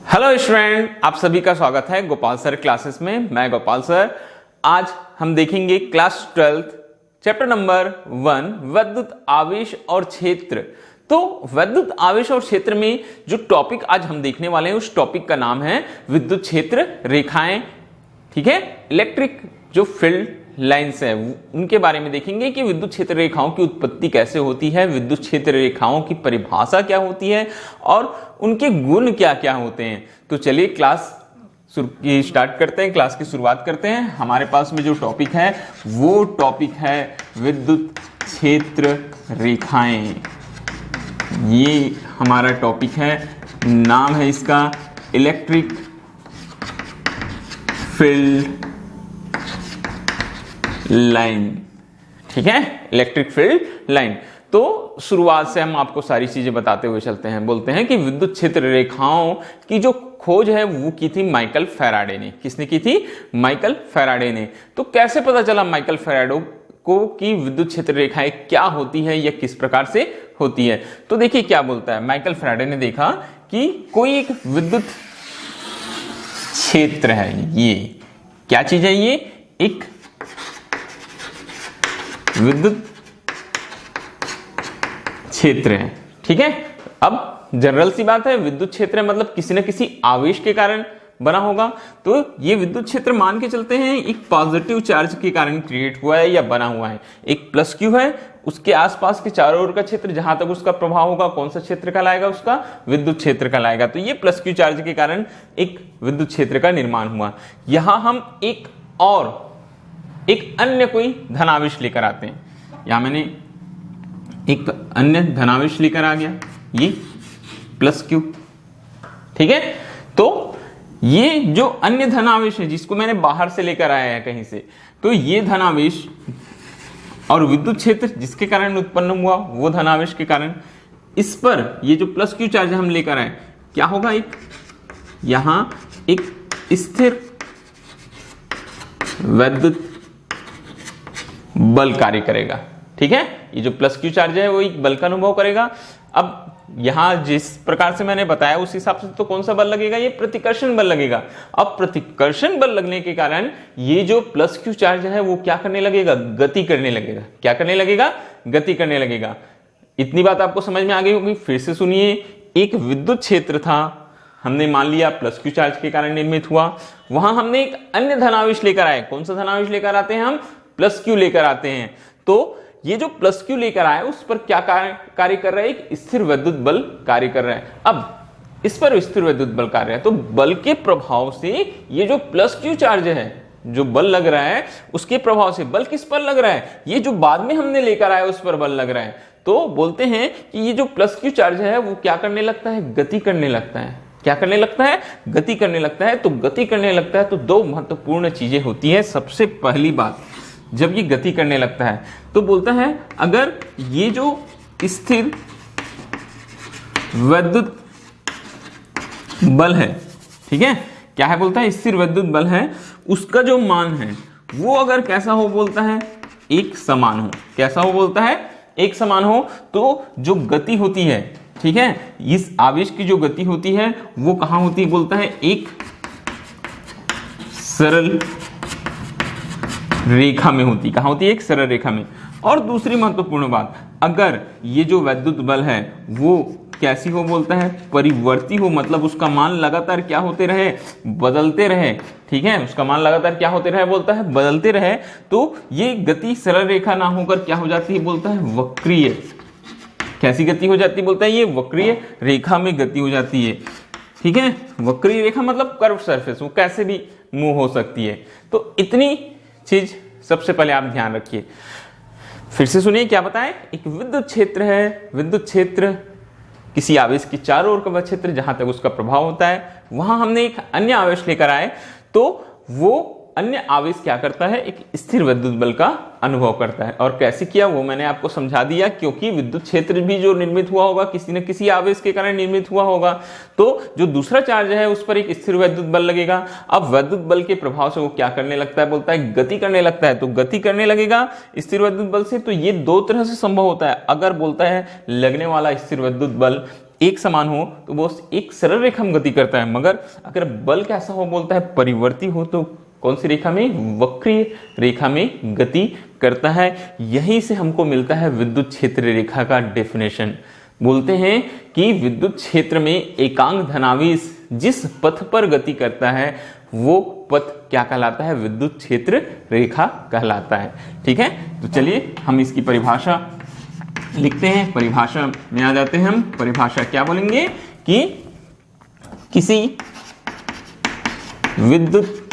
Hello student, आप सभी का स्वागत है गोपाल सर क्लासेस में। मैं गोपाल सर। आज हम देखेंगे क्लास 12 चैप्टर नंबर 1 विद्युत आवेश और क्षेत्र। तो विद्युत आवेश और क्षेत्र में जो टॉपिक आज हम देखने वाले हैं उस टॉपिक का नाम है विद्युत क्षेत्र रेखाएं। ठीक है, इलेक्ट्रिक जो फील्ड लाइन्स है उनके बारे में देखेंगे कि विद्युत क्षेत्र रेखाओं की उत्पत्ति कैसे होती है, विद्युत क्षेत्र रेखाओं की परिभाषा क्या होती है और उनके गुण क्या क्या होते हैं। तो चलिए क्लास स्टार्ट करते हैं, क्लास की शुरुआत करते हैं। हमारे पास में जो टॉपिक है वो टॉपिक है विद्युत क्षेत्र रेखाएं। ये हमारा टॉपिक है, नाम है इसका इलेक्ट्रिक फील्ड लाइन। ठीक है, इलेक्ट्रिक फील्ड लाइन। तो शुरुआत से हम आपको सारी चीजें बताते हुए चलते हैं। बोलते हैं कि विद्युत क्षेत्र रेखाओं की जो खोज है वो की थी माइकल फैराडे ने। किसने की थी? माइकल फैराडे ने। तो कैसे पता चला माइकल फैराडे को कि विद्युत क्षेत्र रेखाएं क्या होती है या किस प्रकार से होती है? तो देखिए क्या बोलता है। माइकल फैराडे ने देखा कि कोई एक विद्युत क्षेत्र है, ये क्या चीज है? ये एक विद्युत क्षेत्र है। ठीक है, अब जनरल सी बात है, विद्युत क्षेत्र मतलब किसी न किसी आवेश के कारण बना होगा। तो ये विद्युत क्षेत्र मान के चलते हैं एक पॉजिटिव चार्ज के कारण क्रिएट हुआ है या बना हुआ है। एक प्लस क्यू है, उसके आसपास के चारों ओर का क्षेत्र जहां तक उसका प्रभाव होगा कौन सा क्षेत्र कहलाएगा? उसका विद्युत क्षेत्र कहलाएगा। तो ये प्लस क्यू चार्ज के कारण एक विद्युत क्षेत्र का निर्माण हुआ। यहां हम एक अन्य कोई धनावेश लेकर आते हैं। यहां मैंने एक अन्य धनावेश लेकर आ गया, ये प्लस क्यू। ठीक है, तो ये जो अन्य धनावेश है जिसको मैंने बाहर से लेकर आया है कहीं से, तो ये धनावेश और विद्युत क्षेत्र जिसके कारण उत्पन्न हुआ वो धनावेश के कारण इस पर ये जो प्लस क्यू चार्ज हम लेकर आए, क्या होगा? एक यहां एक स्थिर विद्युत बल कार्य करेगा। ठीक है, ये जो प्लस क्यू चार्ज है वो एक बल का अनुभव करेगा। अब यहां जिस प्रकार से मैंने बताया उस हिसाब से तो कौन सा बल लगेगा? ये प्रतिकर्षण बल लगेगा। अब प्रतिकर्षण बल लगने के कारण ये जो प्लस क्यू चार्ज है वो क्या करने लगेगा? गति करने लगेगा। क्या करने लगेगा? गति करने लगेगा। इतनी बात आपको समझ में आ गई होगी। फिर से सुनिए, एक विद्युत क्षेत्र था, हमने मान लिया प्लस क्यू चार्ज के कारण निर्मित हुआ। वहां हमने एक अन्य धनावेश लेकर आए। कौन सा धनावेश लेकर आते हैं? हम प्लस क्यू लेकर आते हैं। तो ये जो प्लस क्यू लेकर आए उस पर क्या कार्य कर रहा है? एक स्थिर विद्युत बल कार्य कर रहा है। अब इस पर स्थिर विद्युत बल कार्य है, तो बल के प्रभाव से ये जो प्लस क्यू चार्ज है, जो बल लग रहा है उसके प्रभाव से, बल किस पर लग रहा है? ये जो बाद में हमने लेकर आए उस पर बल लग रहा है। तो बोलते हैं कि ये जो प्लस क्यू चार्ज है वो क्या करने लगता है? गति करने लगता है। क्या करने लगता है? गति करने लगता है। तो गति करने लगता है तो दो महत्वपूर्ण चीजें होती है। सबसे पहली बात, जब ये गति करने लगता है तो बोलता है अगर ये जो स्थिर विद्युत बल है, ठीक है, क्या है? बोलता है स्थिर विद्युत बल है, उसका जो मान है वो अगर कैसा हो? बोलता है एक समान हो। कैसा हो? बोलता है एक समान हो। तो जो गति होती है, ठीक है, इस आवेश की जो गति होती है वो कहां होती है? बोलता है एक सरल रेखा में होती। कहां होती है? एक सरल रेखा में। और दूसरी महत्वपूर्ण बात, अगर ये जो विद्युत बल है वो कैसी हो? बोलता है परिवर्ती हो, मतलब उसका मान लगातार क्या होते रहे? बदलते रहे। ठीक है, उसका मान लगातार क्या होते रहे? बोलता है बदलते रहे। तो ये गति सरल रेखा ना होकर क्या हो जाती है? बोलता है वक्रीय। कैसी गति हो जाती है? बोलता है ये वक्रीय रेखा में गति हो जाती है। ठीक है, वक्रीय रेखा मतलब कर्व सरफेस, वो कैसे भी मूव हो सकती है। तो इतनी चीज सबसे पहले आप ध्यान रखिए। फिर से सुनिए क्या बताएं। एक विद्युत क्षेत्र है, विद्युत क्षेत्र किसी आवेश के चारों ओर का वह क्षेत्र जहां तक उसका प्रभाव होता है। वहां हमने एक अन्य आवेश लेकर आए तो वो अन्य आवेश क्या करता है? एक स्थिर विद्युत बल का अनुभव करता है। और कैसे किया वो मैंने आपको समझा दिया, क्योंकि विद्युत क्षेत्र भी जो निर्मित हुआ होगा किसी न किसी आवेश के कारण निर्मित हुआ होगा। तो जो दूसरा चार्ज है उस पर एक स्थिर विद्युत बल लगेगा। अब विद्युत बल के प्रभाव से वो क्या करने लगता है? बोलता है गति करने लगता है। तो गति करने लगेगा स्थिर विद्युत बल से। तो ये दो तरह से संभव होता है। अगर बोलता है लगने वाला स्थिर विद्युत बल एक समान हो तो वो एक सरल रेखा में गति करता है, मगर अगर बल कैसा हो, बोलता है परिवर्ती हो, तो कौन सी रेखा में, वक्रीय रेखा में गति करता है। यहीं से हमको मिलता है विद्युत क्षेत्र रेखा का डेफिनेशन। बोलते हैं कि विद्युत क्षेत्र में एकांक धनावेश जिस पथ पर गति करता है वो पथ क्या कहलाता है, विद्युत क्षेत्र रेखा कहलाता है। ठीक है, तो चलिए हम इसकी परिभाषा लिखते हैं। परिभाषा में आ जाते हैं हम। परिभाषा क्या बोलेंगे कि किसी विद्युत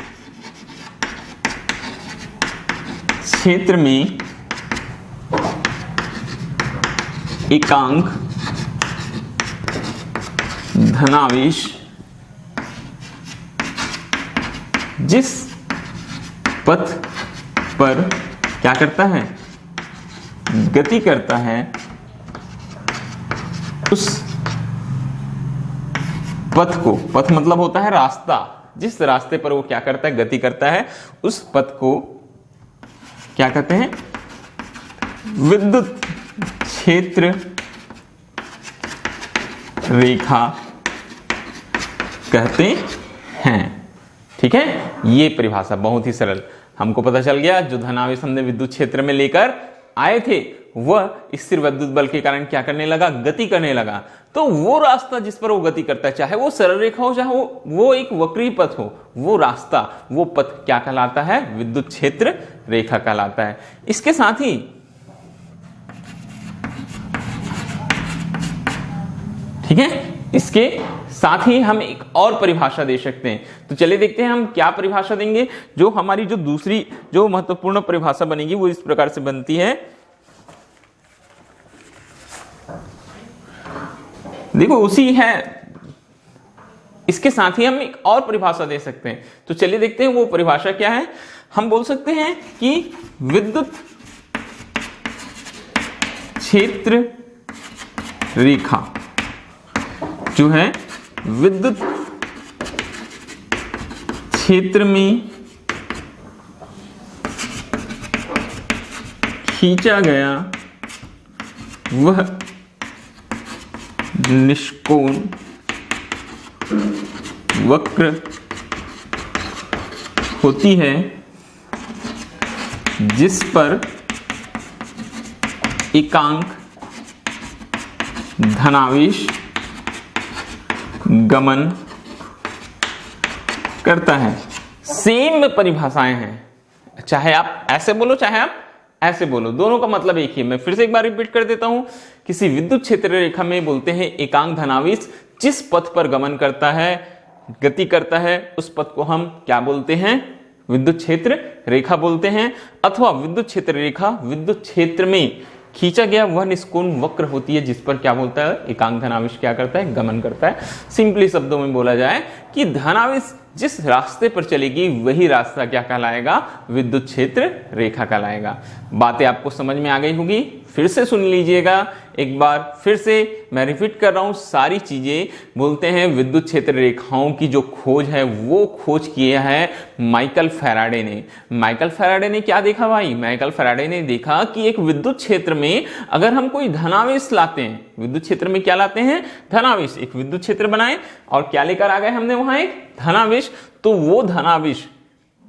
क्षेत्र में एकांक धनावेश जिस पथ पर क्या करता है, गति करता है, उस पथ को, पथ मतलब होता है रास्ता, जिस रास्ते पर वो क्या करता है, गति करता है, उस पथ को क्या कहते हैं, विद्युत क्षेत्र रेखा कहते हैं। ठीक है, ये परिभाषा बहुत ही सरल, हमको पता चल गया। जो धनावेश हमने विद्युत क्षेत्र में लेकर आए थे वह स्थिर विद्युत बल के कारण क्या करने लगा, गति करने लगा। तो वो रास्ता जिस पर वो गति करता है, चाहे वो सरल रेखा हो, चाहे वो एक वक्री पथ हो, वो रास्ता, वो पथ क्या कहलाता है, विद्युत क्षेत्र रेखा कहलाता है। इसके साथ ही ठीक है, इसके साथ ही हम एक और परिभाषा दे सकते हैं। तो चलिए देखते हैं हम क्या परिभाषा देंगे। जो हमारी जो दूसरी जो महत्वपूर्ण परिभाषा बनेगी वो इस प्रकार से बनती है। देखो उसी है, इसके साथ ही हम एक और परिभाषा दे सकते हैं। तो चलिए देखते हैं वो परिभाषा क्या है। हम बोल सकते हैं कि विद्युत क्षेत्र रेखा जो है विद्युत क्षेत्र में खींचा गया वह निष्कोण वक्र होती है जिस पर एकांक धनावेश गमन करता है। सेम परिभाषाएं हैं, चाहे आप ऐसे बोलो चाहे आप ऐसे बोलो, दोनों का मतलब एक ही है। मैं फिर से एक बार रिपीट कर देता हूं। किसी विद्युत क्षेत्र रेखा में बोलते हैं एकांक धनावेश जिस पथ पर गमन करता है, गति करता है, उस पथ को हम क्या बोलते हैं, विद्युत क्षेत्र रेखा बोलते हैं। अथवा विद्युत क्षेत्र रेखा विद्युत क्षेत्र में खींचा गया वह निष्कोण वक्र होती है जिस पर क्या बोलता है, एकांक धनावेश क्या करता है, गमन करता है। सिंपली शब्दों में बोला जाए कि धनावेश जिस रास्ते पर चलेगी वही रास्ता क्या कहलाएगा, विद्युत क्षेत्र रेखा कहलाएगा। बातें आपको समझ में आ गई होगी, फिर से सुन लीजिएगा एक बार फिर से। मैं रिपीट कर रहा हूं सारी चीजें। बोलते हैं विद्युत क्षेत्र रेखाओं की जो खोज है वो खोज किया है माइकल फैराडे ने। माइकल फैराडे ने क्या देखा भाई, माइकल फैराडे ने देखा कि एक विद्युत क्षेत्र में अगर हम कोई धनावेश लाते हैं, विद्युत क्षेत्र में क्या लाते हैं, धनावेश, एक विद्युत क्षेत्र बनाए और क्या लेकर आ गए हमने वहां, एक धनावेश। तो वो धनावेश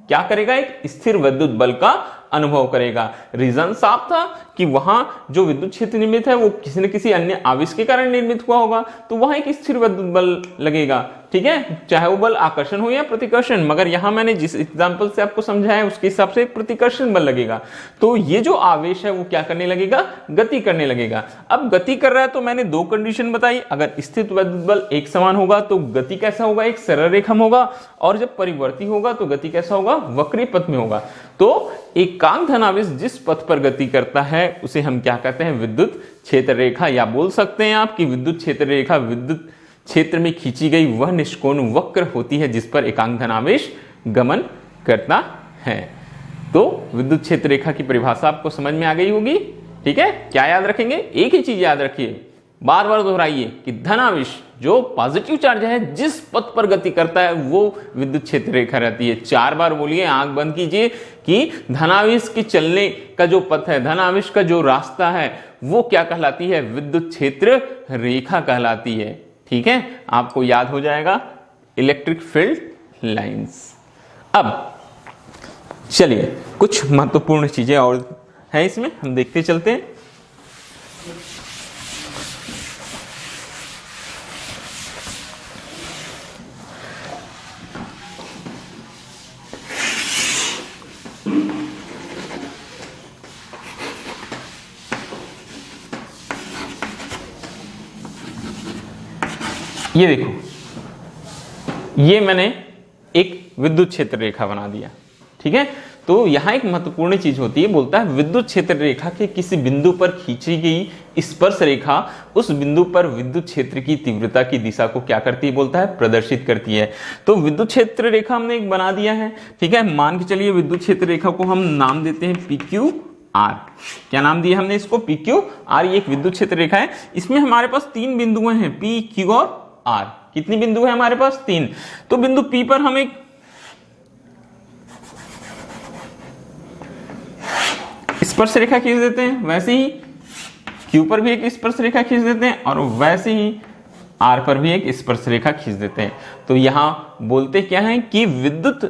क्या करेगा, एक स्थिर विद्युत बल का अनुभव करेगा। रीजन साफ था कि वहां जो विद्युत क्षेत्र निर्मित है वो किसी न किसी अन्य आवेश के कारण निर्मित हुआ होगा, तो वहां एक स्थिर विद्युत बल लगेगा। ठीक है, चाहे वो बल आकर्षण हो या प्रतिकर्षण, मगर यहां मैंने जिस एग्जांपल से आपको समझाया उसके हिसाब से प्रतिकर्षण बल लगेगा। तो ये जो आवेश है वो क्या करने लगेगा, गति करने लगेगा। अब गति कर रहा है तो मैंने दो कंडीशन बताई, अगर स्थिर विद्युत बल एक समान होगा तो गति कैसा होगा, एक सरल रेखा में होगा, और जब परिवर्ती होगा तो गति कैसा होगा, वक्री पथ में होगा। तो एकांक धनावेश जिस पथ पर गति करता है उसे हम क्या कहते हैं, विद्युत क्षेत्र रेखा, या बोल सकते हैं आप कि विद्युत क्षेत्र रेखा विद्युत क्षेत्र में खींची गई वह निष्कोण वक्र होती है जिस पर एकांक धनावेश गमन करता है। तो विद्युत क्षेत्र रेखा की परिभाषा आपको समझ में आ गई होगी। ठीक है, क्या याद रखेंगे, एक ही चीज याद रखिए बार बार दोहराइए कि धनावेश जो पॉजिटिव चार्ज है जिस पथ पर गति करता है वो विद्युत क्षेत्र रेखा रहती है। 4 बार बोलिए, आंख बंद कीजिए कि धनावेश के चलने का जो पथ है, धनावेश का जो रास्ता है वो क्या कहलाती है? विद्युत क्षेत्र रेखा कहलाती है। ठीक है, आपको याद हो जाएगा इलेक्ट्रिक फील्ड लाइंस। अब चलिए कुछ महत्वपूर्ण चीजें और है इसमें, हम देखते चलते हैं। ये देखो, ये मैंने एक विद्युत क्षेत्र रेखा बना दिया। ठीक है, तो यहां एक महत्वपूर्ण चीज होती है, बोलता है विद्युत क्षेत्र रेखा के किसी बिंदु पर खींची गई स्पर्श रेखा उस बिंदु पर विद्युत क्षेत्र की तीव्रता की दिशा को क्या करती है? बोलता है प्रदर्शित करती है। तो विद्युत क्षेत्र रेखा हमने एक बना दिया है। ठीक है, मान के चलिए विद्युत क्षेत्र रेखा को हम नाम देते हैं PQ R। क्या नाम दिया हमने इसको? PQ R। ये एक विद्युत क्षेत्र रेखा है। इसमें हमारे पास 3 बिंदुएं हैं, P, Q और R। कितनी बिंदु है हमारे पास? 3। तो बिंदु P पर हम एक स्पर्श रेखा खींच देते हैं, वैसे ही Q पर भी एक स्पर्श रेखा खींच देते हैं और वैसे ही R पर भी एक स्पर्श रेखा खींच देते हैं। तो यहां बोलते क्या है कि विद्युत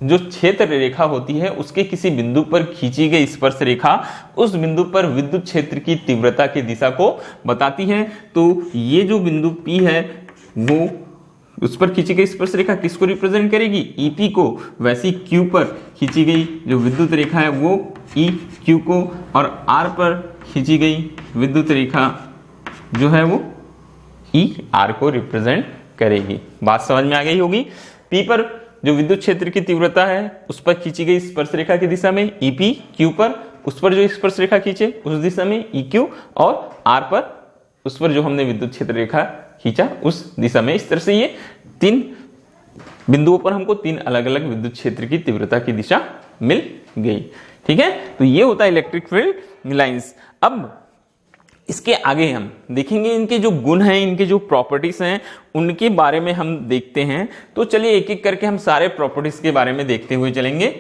जो क्षेत्र रेखा होती है उसके किसी बिंदु पर खींची गई स्पर्श रेखा उस बिंदु पर विद्युत क्षेत्र की तीव्रता की दिशा को बताती है। तो ये जो बिंदु P है वो उस पर खींची गई स्पर्श रेखा किसको रिप्रेजेंट करेगी? EP को। वैसी Q पर खींची गई जो विद्युत रेखा है वो EQ को, और R पर खींची गई विद्युत रेखा जो है वो ER को रिप्रेजेंट करेगी। बात समझ में आ गई होगी। P पर जो विद्युत क्षेत्र की तीव्रता है उस पर खींची गई स्पर्श रेखा की दिशा में EP, Q पर उस पर जो स्पर्श रेखा खींचे उस दिशा में EQ, और R पर उस पर जो हमने विद्युत क्षेत्र रेखा खींचा उस दिशा में। इस तरह से ये 3 बिंदुओं पर हमको 3 अलग अलग विद्युत क्षेत्र की तीव्रता की दिशा मिल गई। ठीक है, तो ये होता है इलेक्ट्रिक फील्ड लाइंस। अब इसके आगे हम देखेंगे इनके जो गुण हैं, इनके जो प्रॉपर्टीज हैं उनके बारे में हम देखते हैं। तो चलिए एक एक करके हम सारे प्रॉपर्टीज के बारे में देखते हुए चलेंगे।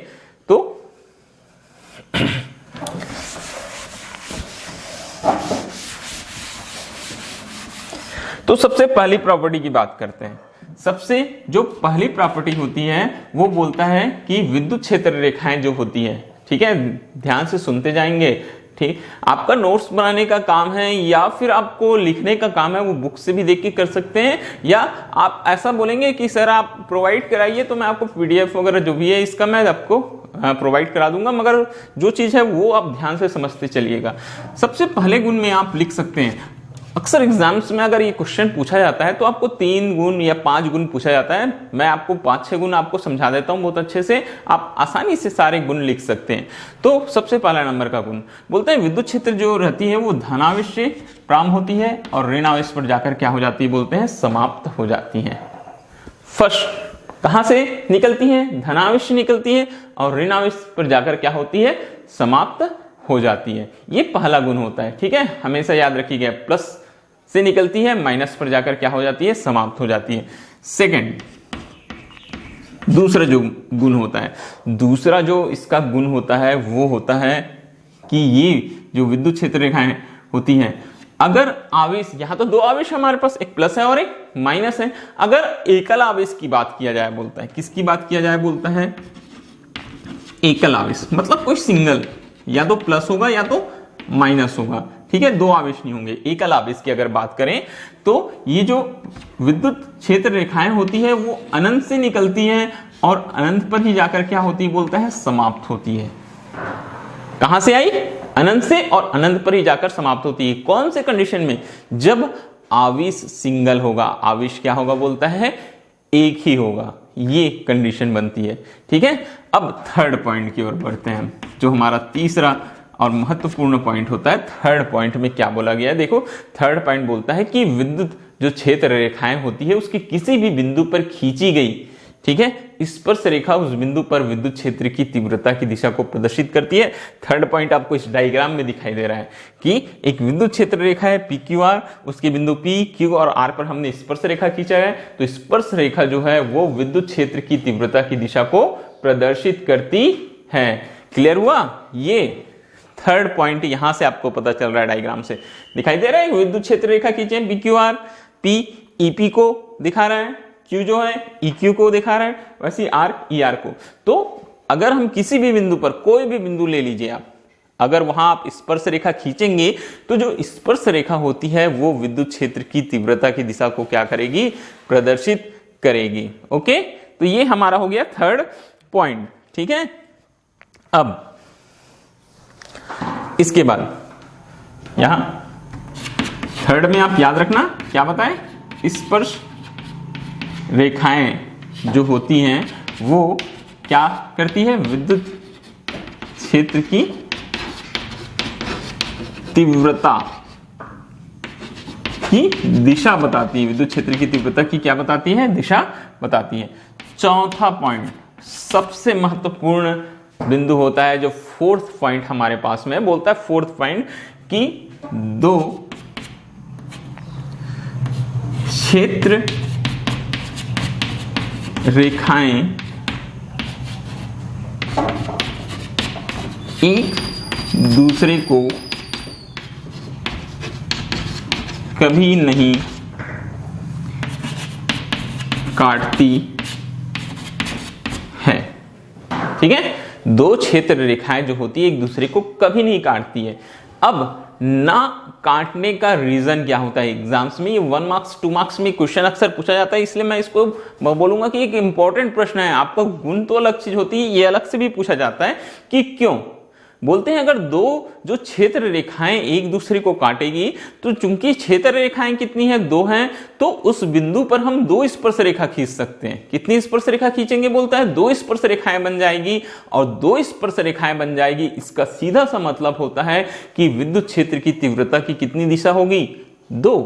तो सबसे पहली प्रॉपर्टी की बात करते हैं। सबसे जो पहली प्रॉपर्टी होती है वो बोलता है कि विद्युत क्षेत्र रेखाएं जो होती है, ठीक है, ध्यान से सुनते जाएंगे। ठीक, आपका नोट्स बनाने का काम है या फिर आपको लिखने का काम है वो बुक से भी देख के कर सकते हैं, या आप ऐसा बोलेंगे कि सर आप प्रोवाइड कराइए तो मैं आपको PDF वगैरह जो भी है इसका मैं आपको प्रोवाइड करा दूंगा, मगर जो चीज है वो आप ध्यान से समझते चलिएगा। सबसे पहले गुण में आप लिख सकते हैं, अक्सर एग्जाम्स में अगर ये क्वेश्चन पूछा जाता है तो आपको 3 गुण या 5 गुण पूछा जाता है। मैं आपको 5-6 गुण आपको समझा देता हूं बहुत अच्छे से, आप आसानी से सारे गुण लिख सकते हैं। तो सबसे पहला नंबर का गुण बोलते हैं विद्युत क्षेत्र जो रहती है वो धनावेश से प्रारंभ होती है और ऋणावेश पर जाकर क्या हो जाती है? बोलते हैं समाप्त हो जाती है। फर्स्ट कहां से निकलती है? धनावेश से निकलती है और ऋणावेश पर जाकर क्या होती है? समाप्त हो जाती है। ये पहला गुण होता है। ठीक है, हमेशा याद रखिएगा, प्लस से निकलती है, माइनस पर जाकर क्या हो जाती है? समाप्त हो जाती है। सेकंड, दूसरा जो गुण होता है, दूसरा जो इसका गुण होता है वो होता है कि ये जो विद्युत क्षेत्र रेखाएं होती हैं, अगर आवेश, यहां तो 2 आवेश हमारे पास, एक प्लस है और एक माइनस है, अगर एकल आवेश की बात किया जाए, बोलता है किसकी बात किया जाए? बोलता है एकल आवेश, मतलब कोई सिंगल, या तो प्लस होगा या तो माइनस होगा। ठीक है, 2 आवेश नहीं होंगे। एकल आवेश की अगर बात करें तो ये जो विद्युत क्षेत्र रेखाएं होती है वो अनंत से निकलती है और अनंत पर ही जाकर क्या होती है? बोलता है समाप्त होती है। कहां से आई? अनंत से, और अनंत पर ही जाकर समाप्त होती है। कौन से कंडीशन में? जब आवेश सिंगल होगा। आवेश क्या होगा? बोलता है एक ही होगा, ये कंडीशन बनती है। ठीक है, अब थर्ड पॉइंट की ओर बढ़ते हैं, जो हमारा तीसरा और महत्वपूर्ण पॉइंट होता है। थर्ड पॉइंट में क्या बोला गया है? देखो, थर्ड पॉइंट बोलता है कि विद्युत जो क्षेत्र रेखाएं होती है उसकी किसी भी बिंदु पर खींची गई, ठीक है, स्पर्श रेखा उस बिंदु पर विद्युत क्षेत्र की तीव्रता की दिशा को प्रदर्शित करती है। थर्ड पॉइंट आपको इस डायग्राम में दिखाई दे रहा है कि एक विद्युत क्षेत्र रेखा है पी क्यू आर, उसके बिंदु पी क्यू और आर पर हमने स्पर्श रेखा खींचा है। तो स्पर्श रेखा जो है वो विद्युत क्षेत्र की तीव्रता की दिशा को प्रदर्शित करती है। क्लियर हुआ? ये थर्ड पॉइंट यहां से आपको पता चल रहा है, डायग्राम से दिखाई दे रहा है। विद्युत क्षेत्र रेखा खींचे P Q R, P EP को दिखा रहा है, क्यू जो है ईक्यू को दिखा रहा है, वैसे आर ई आर को। तो अगर हम किसी भी बिंदु पर, कोई भी बिंदु ले लीजिए आप, अगर वहां आप स्पर्श रेखा खींचेंगे तो जो स्पर्श रेखा होती है वो विद्युत क्षेत्र की तीव्रता की दिशा को क्या करेगी? प्रदर्शित करेगी। ओके, तो ये हमारा हो गया थर्ड पॉइंट। ठीक है, अब इसके बाद यहां थर्ड में आप याद रखना क्या बताएं, स्पर्श रेखाएं जो होती हैं वो क्या करती है? विद्युत क्षेत्र की तीव्रता की दिशा बताती है। विद्युत क्षेत्र की तीव्रता की क्या बताती है? दिशा बताती है। चौथा पॉइंट सबसे महत्वपूर्ण बिंदु होता है, जो फोर्थ पॉइंट हमारे पास में बोलता है, फोर्थ पॉइंट कि दो क्षेत्र रेखाएं एक दूसरे को कभी नहीं काटती है। ठीक है, दो क्षेत्र रेखाएं जो होती है एक दूसरे को कभी नहीं काटती है। अब ना काटने का रीजन क्या होता है? एग्जाम्स में ये 1 मार्क्स 2 मार्क्स में क्वेश्चन अक्सर पूछा जाता है, इसलिए मैं इसको बोलूंगा कि एक इंपॉर्टेंट प्रश्न है। आपका गुण तो अलग चीज होती है, ये अलग से भी पूछा जाता है कि क्यों बोलते हैं अगर दो जो क्षेत्र रेखाएं एक दूसरे को काटेगी तो चूंकि क्षेत्र रेखाएं कितनी है? 2 हैं, तो उस बिंदु पर हम 2 स्पर्श रेखा खींच सकते हैं। कितनी स्पर्श रेखा खींचेंगे? बोलता है 2 स्पर्श रेखाएं बन जाएगी, और 2 स्पर्श रेखाएं बन जाएगी, इसका सीधा सा मतलब होता है कि विद्युत क्षेत्र की तीव्रता की कितनी दिशा होगी? 2।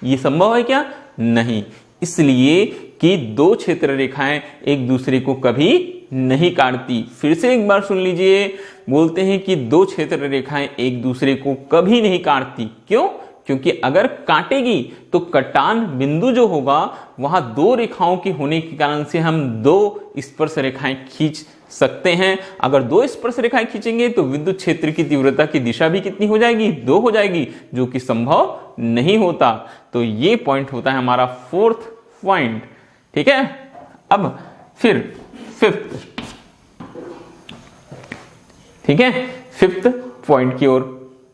ये संभव है क्या? नहीं, इसलिए कि 2 क्षेत्र रेखाएं एक दूसरे को कभी नहीं काटती। फिर से एक बार सुन लीजिए, बोलते हैं कि 2 क्षेत्र रेखाएं एक दूसरे को कभी नहीं काटती। क्यों? क्योंकि अगर काटेगी तो कटान बिंदु जो होगा वहां 2 रेखाओं के होने के कारण से हम 2 स्पर्श रेखाएं खींच सकते हैं। अगर 2 स्पर्श रेखाएं खींचेंगे तो विद्युत क्षेत्र की तीव्रता की दिशा भी कितनी हो जाएगी? 2 हो जाएगी, जो कि संभव नहीं होता। तो ये पॉइंट होता है हमारा फोर्थ पॉइंट। ठीक है, अब फिर फिफ्थ, ठीक है, फिफ्थ पॉइंट की ओर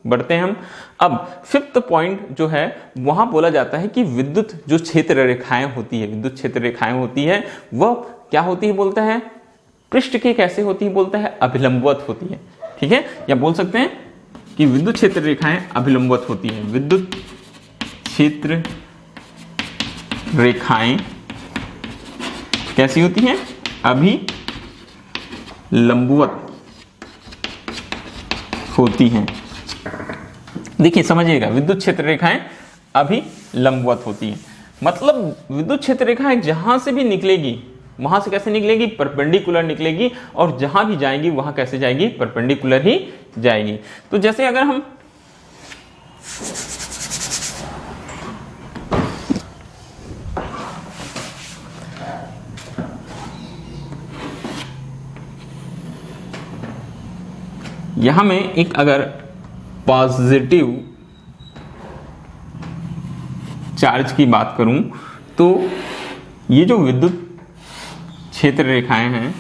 बढ़ते हैं हम। अब फिफ्थ पॉइंट जो है वहां बोला जाता है कि विद्युत जो क्षेत्र रेखाएं होती है, विद्युत क्षेत्र रेखाएं होती है वह क्या होती है? बोलता है पृष्ठ के कैसे होती है? बोलता है अभिलंबवत होती है। ठीक है, या बोल सकते हैं कि विद्युत क्षेत्र रेखाएं अभिलंबवत होती है। विद्युत क्षेत्र रेखाएं कैसी होती हैं? अभिलंबवत होती हैं। देखिए समझिएगा, विद्युत क्षेत्र रेखाएं अभिलंबवत होती हैं, मतलब विद्युत क्षेत्र रेखाएं जहां से भी निकलेगी वहां से कैसे निकलेगी? परपेंडिकुलर निकलेगी, और जहां भी जाएगी वहां कैसे जाएगी? परपेंडिकुलर ही जाएगी। तो जैसे अगर हम यहां में एक अगर पॉजिटिव चार्ज की बात करूं तो ये जो विद्युत क्षेत्र रेखाएं हैं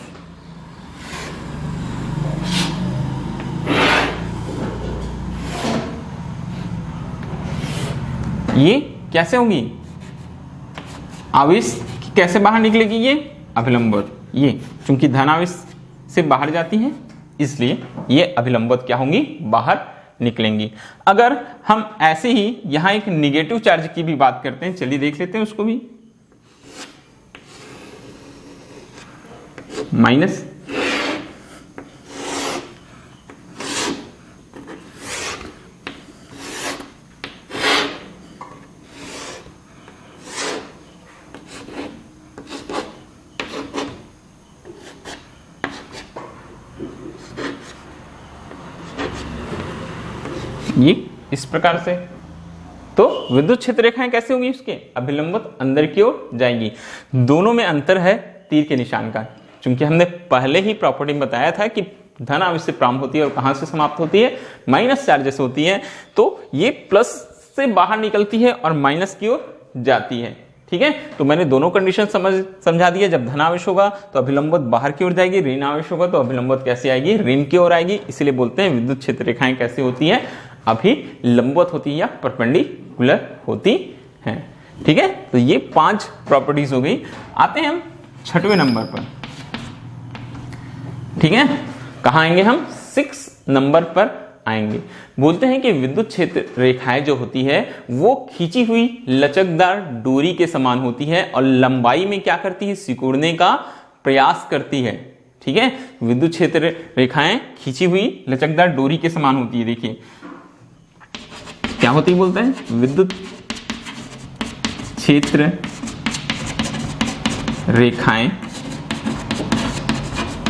ये कैसे होंगी? आवेश कैसे बाहर निकलेगी? ये अभिलंबवत। ये चूंकि धनावेश से बाहर जाती है इसलिए ये अभिलंबवत क्या होंगी? बाहर निकलेंगी। अगर हम ऐसे ही यहां एक निगेटिव चार्ज की भी बात करते हैं, चलिए देख लेते हैं उसको भी। माइनस ये इस प्रकार से। तो विद्युत क्षेत्र रेखाएं कैसे होंगी? उसके अभिलंबवत अंदर की ओर जाएंगी। दोनों में अंतर है तीर के निशान का, क्योंकि हमने पहले ही प्रॉपर्टी में बताया था कि धन आवेश से प्रारंभ होती है और कहां से समाप्त होती है? माइनस चार्ज से होती है। तो ये प्लस से बाहर निकलती है और माइनस की ओर जाती है। ठीक है, तो मैंने दोनों कंडीशन समझा दिया। जब धनावेश होगा तो अभिलंबवत बाहर की ओर जाएगी, ऋण आवेश होगा तो अभिलंबवत कैसे आएगी? ऋण की ओर आएगी। इसीलिए बोलते हैं विद्युत क्षेत्र रेखाएं कैसे होती है? अभिलंबवत होती है या परपेंडिकुलर होती हैं। ठीक है, तो ये 5 प्रॉपर्टीज हो गई। आते हैं हम 6वें नंबर पर। ठीक है, कहां आएंगे हम? 6 नंबर पर आएंगे। बोलते हैं कि विद्युत क्षेत्र रेखाएं जो होती है वो खींची हुई लचकदार डोरी के समान होती है और लंबाई में क्या करती है? सिकुड़ने का प्रयास करती है। ठीक है, विद्युत क्षेत्र रेखाएं खींची हुई लचकदार डोरी के समान होती है। देखिए क्या होती है, बोलते हैं विद्युत क्षेत्र रेखाएं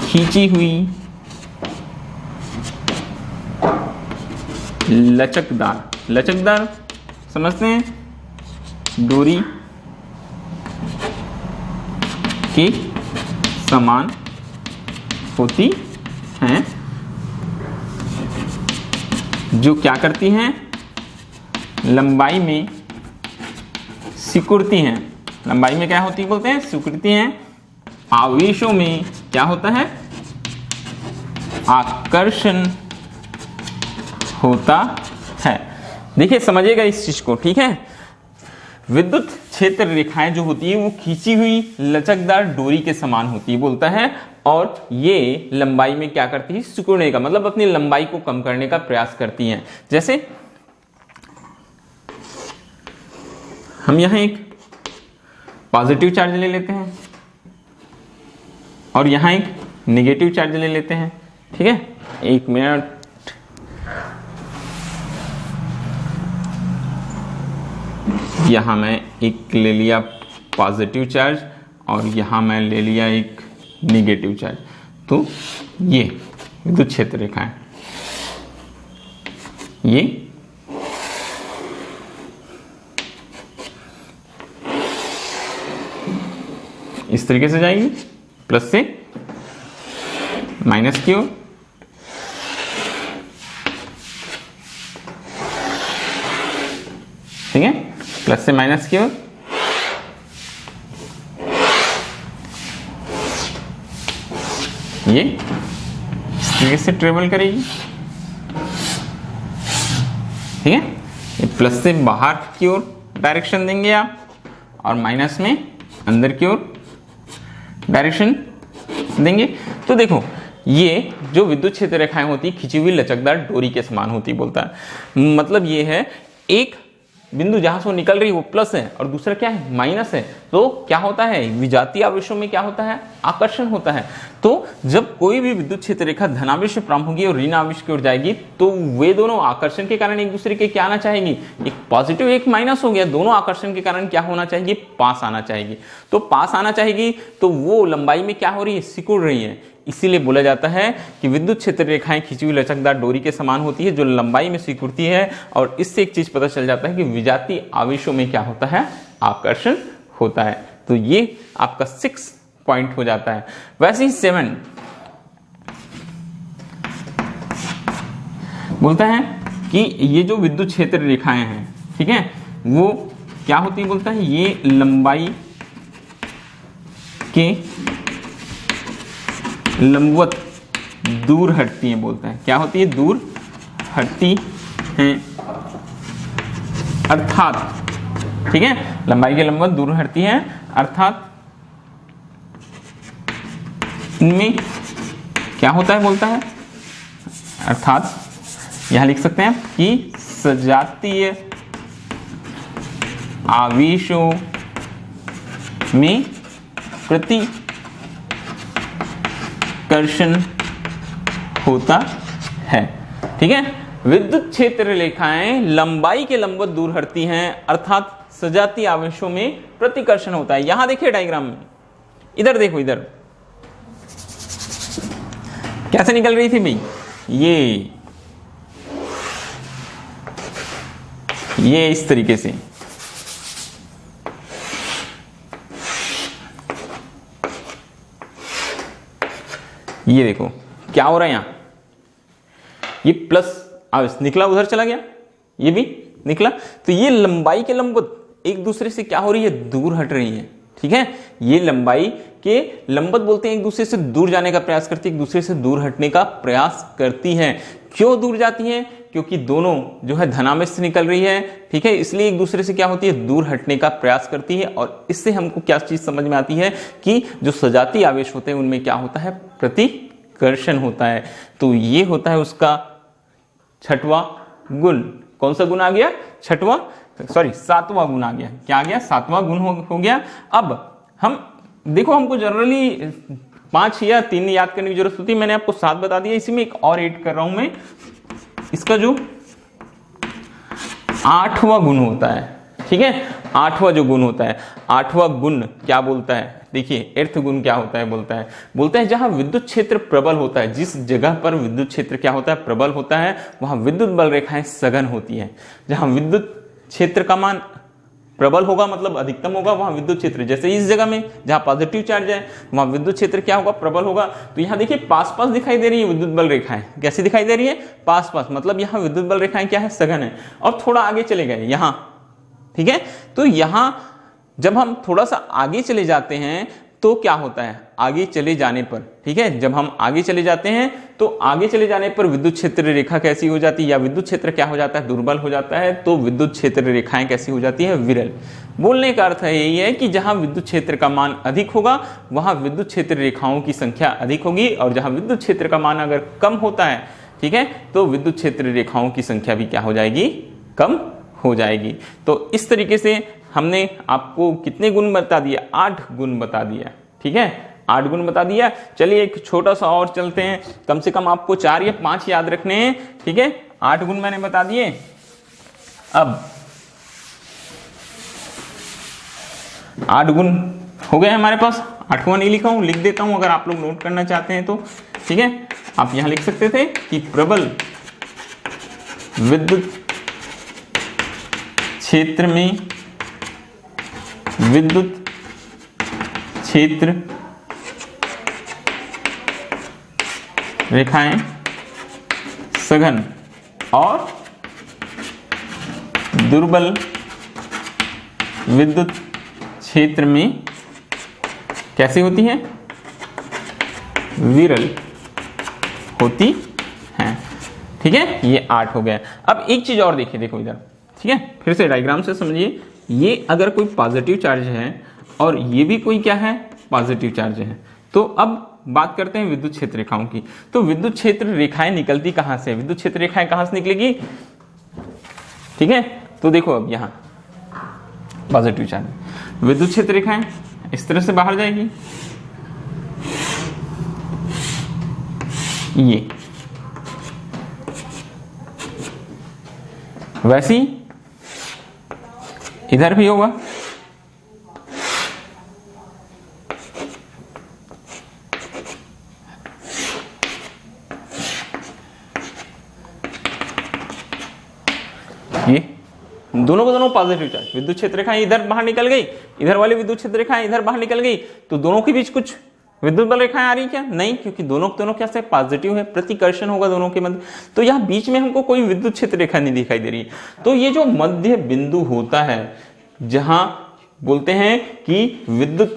खींची हुई लचकदार समझते हैं, डोरी के समान होती हैं, जो क्या करती हैं? लंबाई में सिकुड़ती हैं। लंबाई में क्या होती है? बोलते हैं सिकुड़ती हैं। आवेशों में क्या होता है? आकर्षण होता है। देखिए समझिएगा इस चीज को। ठीक है, विद्युत क्षेत्र रेखाएं जो होती है वो खींची हुई लचकदार डोरी के समान होती है बोलता है, और ये लंबाई में क्या करती है? सिकुड़ने का मतलब अपनी लंबाई को कम करने का प्रयास करती हैं। जैसे हम यहां एक पॉजिटिव चार्ज ले लेते हैं और यहां एक नेगेटिव चार्ज ले लेते हैं। ठीक है, 1 मिनट। यहां मैं एक ले लिया पॉजिटिव चार्ज और यहां मैं ले लिया एक नेगेटिव चार्ज। तो ये विद्युत क्षेत्र रेखा है। ये इस तरीके से जाएगी, प्लस से माइनस की ओर। ठीक है, प्लस से माइनस की ओर। ये इस तरीके से ट्रेवल करेगी। ठीक है, ये प्लस से बाहर की ओर डायरेक्शन देंगे आप और माइनस में अंदर की ओर डायरेक्शन देंगे। तो देखो ये जो विद्युत क्षेत्र रेखाएं होती खिंची हुई लचकदार डोरी के समान होती बोलता है। मतलब ये है एक बिंदु जहां से वो निकल रही है वो प्लस है और दूसरा क्या है? माइनस है। तो क्या होता है? विजातीय आवेशों में क्या होता है? आकर्षण होता है। तो जब कोई भी विद्युत क्षेत्र रेखा धनावेश से प्रारंभ होगी और ऋण आवेश की ओर जाएगी तो वे दोनों आकर्षण के कारण एक दूसरे के क्या आना चाहेगी? एक पॉजिटिव एक माइनस हो गया, दोनों आकर्षण के कारण क्या होना चाहिए? पास आना चाहिए। तो पास आना चाहिए तो वो लंबाई में क्या हो रही है? सिकुड़ रही है। इसीलिए बोला जाता है कि विद्युत क्षेत्र रेखाएं खींची हुई लचकदार डोरी के समान होती है जो लंबाई में सिकुड़ती है। और इससे एक चीज पता चल जाता है कि विजातीय आवेशों में क्या होता है? आकर्षण होता है। तो ये आपका 6 पॉइंट हो जाता है। वैसे ही 7 बोलता है कि ये जो विद्युत क्षेत्र रेखाएं हैं, ठीक है, वो क्या होती है? बोलता है ये लंबाई के लंबवत दूर हटती हैं। बोलता है क्या होती है? दूर हटती हैं। अर्थात, ठीक है, लंबाई के लंबवत दूर हटती हैं, अर्थात इनमें क्या होता है? बोलता है अर्थात यहां लिख सकते हैं कि सजातीय आवेशों में प्रतिकर्षण होता है। ठीक है, विद्युत क्षेत्र रेखाएं लंबाई के लंबवत दूर हटती हैं, अर्थात सजातीय आवेशों में प्रतिकर्षण होता है। यहां देखिए डायग्राम में, इधर देखो, इधर कैसे निकल रही थी भाई? ये ये इस तरीके से, ये देखो क्या हो रहा है यहां, ये प्लस आवेश निकला उधर चला गया, ये भी निकला, तो ये लंबाई के लंबवत एक दूसरे से क्या हो रही है, दूर हट रही है। ठीक है, ये लंबाई के लंबवत बोलते हैं एक दूसरे से दूर जाने का प्रयास करती है, एक दूसरे से दूर हटने का प्रयास करती है। क्यों दूर जाती है, क्योंकि दोनों जो है धनावेश से निकल रही है। ठीक है, इसलिए एक दूसरे से क्या होती है, दूर हटने का प्रयास करती है। और इससे हमको क्या चीज समझ में आती है कि जो सजातीय आवेश होते हैं उनमें क्या होता है, प्रतिकर्षण होता है। तो ये होता है उसका छठवां गुण। कौन सा गुण आ गया, छठवां, सॉरी सातवां गुण आ गया। क्या आ गया, सातवां गुण हो गया। अब हम देखो, हमको जनरली 5 या 3 याद करने की जरूरत होती है, मैंने आपको 7 बता दिया। इसी में एक और ऐड कर रहा हूं मैं, इसका जो 8वां गुण होता है। ठीक है, 8वां जो गुण होता है, 8वां गुण क्या बोलता है, देखिए अर्थ गुण क्या होता है, बोलता है जहां विद्युत क्षेत्र प्रबल होता है, जिस जगह पर विद्युत क्षेत्र क्या होता है, प्रबल होता है, वहां विद्युत बल रेखाएं सघन होती है। जहां विद्युत क्षेत्र का मान प्रबल होगा मतलब अधिकतम होगा, वहां विद्युत क्षेत्र, जैसे इस जगह में जहां पॉजिटिव चार्ज है वहां विद्युत क्षेत्र क्या होगा, प्रबल होगा। तो यहां देखिए पास पास दिखाई दे रही है विद्युत बल रेखाएं, कैसे दिखाई दे रही है, पास पास, मतलब यहां विद्युत बल रेखाएं क्या है, सघन है। और थोड़ा आगे चले गए यहां, ठीक है, तो यहां जब हम थोड़ा सा आगे चले जाते हैं तो क्या होता है, आगे चले जाने पर, ठीक है, जब हम आगे चले जाते हैं तो आगे चले जाने पर विद्युत क्षेत्र रेखा कैसी हो जाती है, या विद्युत क्षेत्र क्या हो जाता है, दुर्बल हो जाता है। तो विद्युत क्षेत्र रेखाएं कैसी हो जाती है, विरल। बोलने का अर्थ यही है कि जहां विद्युत क्षेत्र का मान अधिक होगा वहां विद्युत क्षेत्र रेखाओं की संख्या अधिक होगी, और जहां विद्युत क्षेत्र का मान अगर कम होता है, ठीक है, तो विद्युत क्षेत्र रेखाओं की संख्या भी क्या हो जाएगी, कम हो जाएगी। तो इस तरीके से हमने आपको कितने गुण बता दिया, 8 गुण बता दिया। ठीक है, 8 गुण बता दिया। चलिए एक छोटा सा और चलते हैं, कम से कम आपको 4 या 5 याद रखने हैं। ठीक है, 8 गुण मैंने बता दिए। अब 8 गुण हो गए हमारे पास, 8वां नहीं लिखा हूं, लिख देता हूं अगर आप लोग नोट करना चाहते हैं तो। ठीक है, आप यहां लिख सकते थे कि प्रबल विद्युत क्षेत्र में विद्युत क्षेत्र रेखाएं सघन और दुर्बल विद्युत क्षेत्र में कैसे होती हैं, विरल होती हैं। ठीक है, ये 8 हो गया। अब एक चीज और देखिए, देखो इधर, ठीक है, फिर से डायग्राम से समझिए। ये अगर कोई पॉजिटिव चार्ज है और ये भी कोई क्या है, पॉजिटिव चार्ज है, तो अब बात करते हैं विद्युत क्षेत्र रेखाओं की। तो विद्युत क्षेत्र रेखाएं निकलती कहां से, विद्युत क्षेत्र रेखाएं कहां से निकलेगी, ठीक है, तो देखो अब यहां पॉजिटिव चार्ज, विद्युत क्षेत्र रेखाएं इस तरह से बाहर जाएगी, ये वैसी इधर भी होगा, ये दोनों को दोनों पॉजिटिव चार्ज, विद्युत क्षेत्र रेखाएं इधर बाहर निकल गई, इधर वाली विद्युत क्षेत्र रेखाएं इधर बाहर निकल गई, तो दोनों के बीच कुछ विद्युत बल रेखाएं आ रही क्या, नहीं, क्योंकि दोनों क्या से पॉजिटिव है, प्रतिकर्षण होगा दोनों के मध्य। तो यहां बीच में हमको कोई विद्युत क्षेत्र रेखा नहीं दिखाई दे रही। तो ये जो मध्य बिंदु होता है जहां बोलते हैं कि विद्युत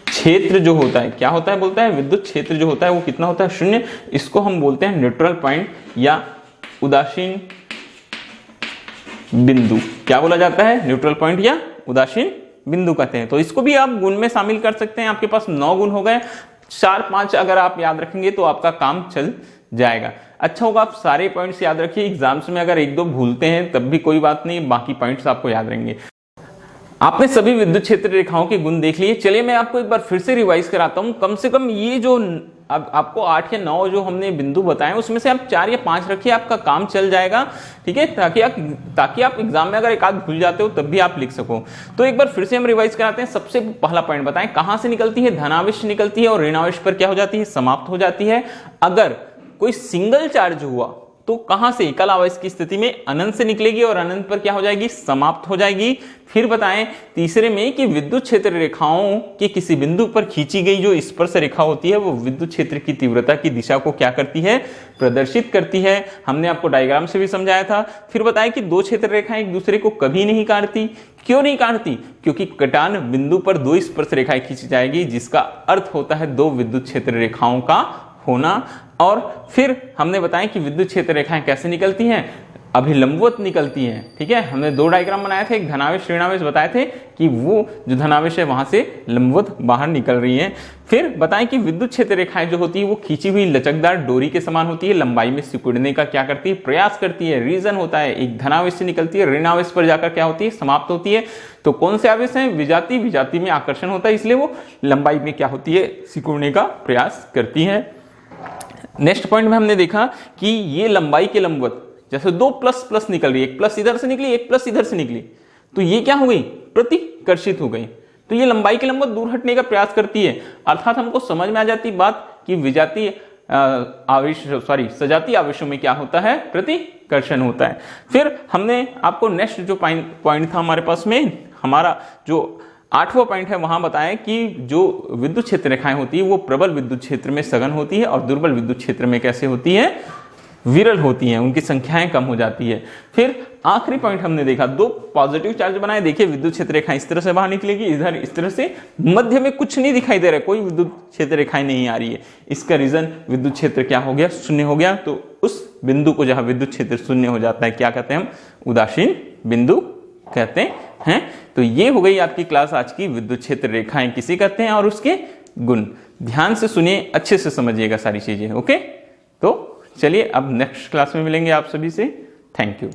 क्षेत्र जो होता है, क्या होता है, बोलता है विद्युत क्षेत्र जो होता है वो कितना होता है, 0। इसको हम बोलते हैं न्यूट्रल पॉइंट या उदासीन बिंदु। क्या बोला जाता है, न्यूट्रल पॉइंट या उदासीन बिंदु कहते हैं। तो इसको भी आप गुण में शामिल कर सकते हैं। आपके पास 9 गुण हो गए, 4-5 अगर आप याद रखेंगे तो आपका काम चल जाएगा। अच्छा होगा आप सारे पॉइंट्स याद रखिए, एग्जाम्स में अगर 1-2 भूलते हैं तब भी कोई बात नहीं, बाकी पॉइंट्स आपको याद रहेंगे। आपने सभी विद्युत क्षेत्र रेखाओं के गुण देख लिए। चलिए मैं आपको एक बार फिर से रिवाइज कराता हूं। कम से कम ये जो अब आपको 8 या 9 जो हमने बिंदु बताए उसमें से आप 4 या 5 रखिए, आपका काम चल जाएगा। ठीक है, ताकि आप एग्जाम में अगर एक आध भूल जाते हो तब भी आप लिख सको। तो एक बार फिर से हम रिवाइज कराते हैं। सबसे पहला पॉइंट बताएं, कहां से निकलती है, धनावेश निकलती है और ऋणावेश पर क्या हो जाती है, समाप्त हो जाती है। अगर कोई सिंगल चार्ज हुआ, तो कहां से, एकल आवेश की स्थिति में अनंत से निकलेगी और अनंत पर क्या हो जाएगी, समाप्त हो जाएगी। फिर बताएं तीसरे में कि विद्युत क्षेत्र रेखाओं के किसी बिंदु पर खींची गई जो स्पर्श रेखा होती है वो विद्युत क्षेत्र की तीव्रता की दिशा को क्या करती है, प्रदर्शित करती है। हमने आपको डायग्राम से भी समझाया था। फिर बताएं कि दो क्षेत्र रेखाएं एक दूसरे को कभी नहीं काटती। क्यों नहीं काटती, क्योंकि कटान बिंदु पर दो स्पर्श रेखाएं खींची जाएगी, जिसका अर्थ होता है दो विद्युत क्षेत्र रेखाओं का होना। और फिर हमने बताया कि विद्युत क्षेत्र रेखाएं कैसे निकलती हैं, अभिलंबवत निकलती हैं। ठीक है, हमने दो डायग्राम बनाए थे, एक धनावेश ऋणावेश बताए थे कि वो जो धनावेश है वहां से लंबवत बाहर निकल रही है। फिर बताएं कि विद्युत क्षेत्र रेखाएं जो होती है वो खींची हुई लचकदार डोरी के समान होती है, लंबाई में सिकुड़ने का क्या करती है, प्रयास करती है। रीजन होता है, एक धनावेश से निकलती है, ऋणावेश पर जाकर क्या होती है, समाप्त होती है। तो कौन से आवेश हैं, विजातीय, विजातीय में आकर्षण होता है, इसलिए वो लंबाई में क्या होती है, सिकुड़ने का प्रयास करती है। नेक्स्ट पॉइंट में हमने देखा कि ये लंबाई के लंबवत, जैसे दो प्लस प्लस निकल रही है, एक प्लस इधर से निकली, एक प्लस इधर से निकली, तो ये क्या हो गई, प्रतिकर्षित हो गई। तो ये लंबाई के लंबवत दूर हटने का प्रयास करती है। अर्थात हमको समझ में आ जाती बात कि विजातीय आवेश, सजातीय आवेशों में क्या होता है, प्रतिकर्षण होता है। फिर हमने आपको नेक्स्ट जो पॉइंट था हमारे पास में, हमारा जो 8वां पॉइंट है, वहां बताया कि जो विद्युत क्षेत्र रेखाएं होती है वो प्रबल विद्युत क्षेत्र में सघन होती है और दुर्बल विद्युत क्षेत्र में कैसे होती है, विरल होती हैं, उनकी संख्याएं कम हो जाती है। फिर आखिरी पॉइंट हमने देखा, दो पॉजिटिव चार्ज बनाए, देखिए विद्युत क्षेत्र रेखाएं इस तरह से बाहर निकलेगी, इधर इस तरह से, मध्य में कुछ नहीं दिखाई दे रहा है, कोई विद्युत क्षेत्र रेखाएं नहीं आ रही है। इसका रीजन विद्युत क्षेत्र क्या हो गया, शून्य हो गया। तो उस बिंदु को जहां विद्युत क्षेत्र शून्य हो जाता है क्या कहते हैं हम, उदासीन बिंदु कहते हैं। तो ये हो गई आपकी क्लास आज की, विद्युत क्षेत्र रेखाएं किसे कहते हैं और उसके गुण। ध्यान से सुनिए, अच्छे से समझिएगा सारी चीजें। ओके, तो चलिए अब नेक्स्ट क्लास में मिलेंगे आप सभी से। Thank you.